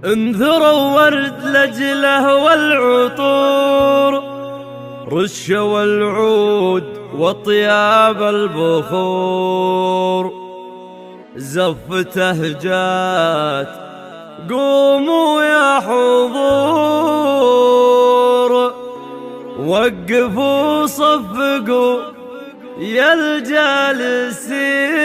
انذروا ورد لجله والعطور، رشوا العود وطياب البخور، زفته جات قوموا يا حضور، وقفوا صفقوا يا الجالسين.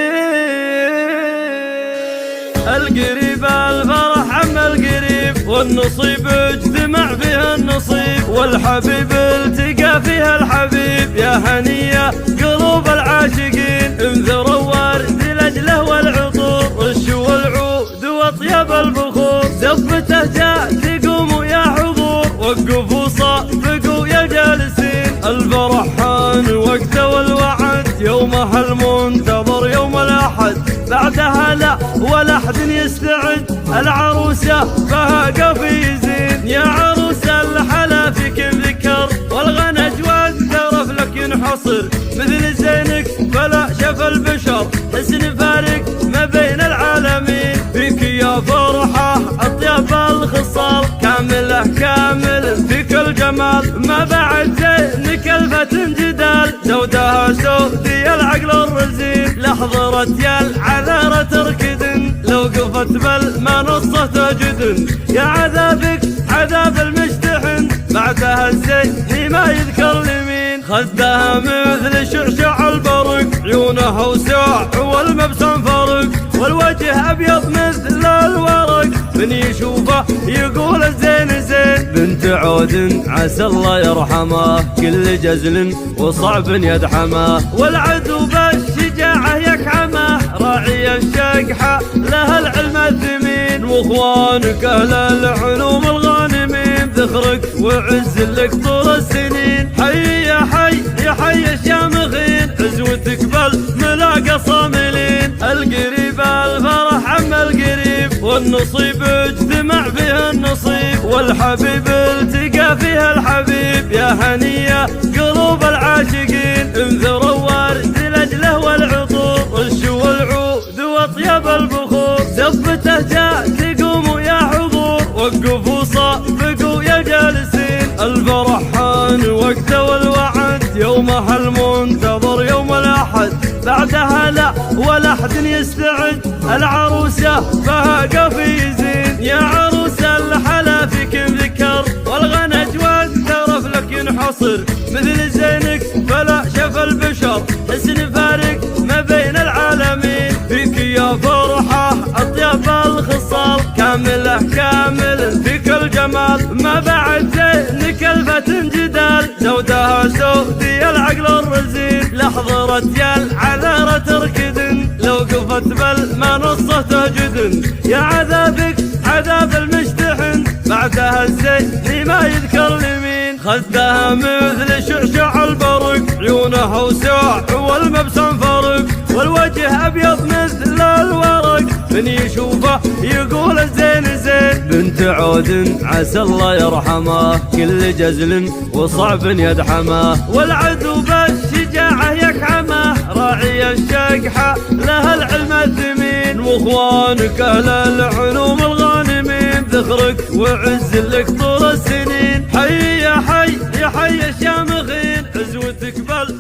القريب الفرح عم القريب، والنصيب اجتمع فيها النصيب، والحبيب التقى فيها الحبيب. يا هنية قلوب العاشقين، انذروا ورد لجله والعطور، رشوا العود واطياب البخور، زفته جاء قوموا يا حضور، وقفوا صفقوا يا جالسين. الفرح حان وقته والوعد، يومها المنتظر يوم الأحد، بعدها لا ولا أحد يستعد. العروسة فهاقة في زين، يا عروس الحلا فيك ذكر، والغنى أجواد ترف لك ينحصر، مثل زينك فلا شاف البشر، حسن فارق ما بين العالمين. فيك يا فرحة أطيب الخصال، كاملة كامل فيك الجمال، ما بعد زينك الفتن جدال، زودها سودي العقل الرزين. لحظرت يا العذارة تركدن، لو قفت بالما نصه تجدن، يا عذابك عذاب المجتحن، بعدها الزين ما يذكر لمين. خدها مثل شعشع البرق، عيونها وساع والمبسم فرق، والوجه أبيض مثل الورق، من يشوفه يقول الزين زين. بنت عود عسى الله يرحمه، كل جزل وصعب يدحمه، والعدو بالشجاعة يكحمه، راعي الشقحة لها العلم الثمين، واخوانك أهل العلوم الغانمين، ذخرك وعز لك طول السنين. حي يا حي يا حي الشامخين، عزوتك بالملاقى صاملين. القريب الفرح عم القريب، والنصيب اجتمع فيها النصيب، والحبيب التقى فيها الحبيب. يا هنية قلوب العاشقين، انذروا ورد لجله والعطور، رشوا العود واطياب البخور، زفته جاء قوموا يا حضور، وقفوا صفقوا يا جالسين. الفرح حان وقته والوعد، يومها المنتظر يوم الأحد، بعدها لا ولا أحد يستعد. العروسة فهاقة في زين، يا عروس الحلا فيك ذكر، والغنى أجواد ترف لك ينحصر، مثل زينك فلا شاف البشر، حسن فارق ما بين العالمين. فيك يا فرحة أطيب الخصال، كاملة كامل فيك الجمال، ما بعد زينك الفتن جدال، زودها سودي العقل الرزين. لحظرت يا العذارة تركدن، لو قفت بالما نصه تجدن، يا عذابك عذاب المجتحن، بعدها الزين ما يذكر لمين. خدها مثل شعشع البرق، عيونها وساع والمبسم فرق، والوجه أبيض مثل الورق، من يشوفه يقول الزين زين. بنت عود عسى الله يرحمه، كل جزل وصعب يدحمه، والعدو بالشجاعة يكحمه، راعي الشقحة لها العلم الثمين، واخوانك أهل العلوم الغانمين، ذخرك وعز لك طول السنين. حي يا حي يا حي الشامخين، عزوتك بل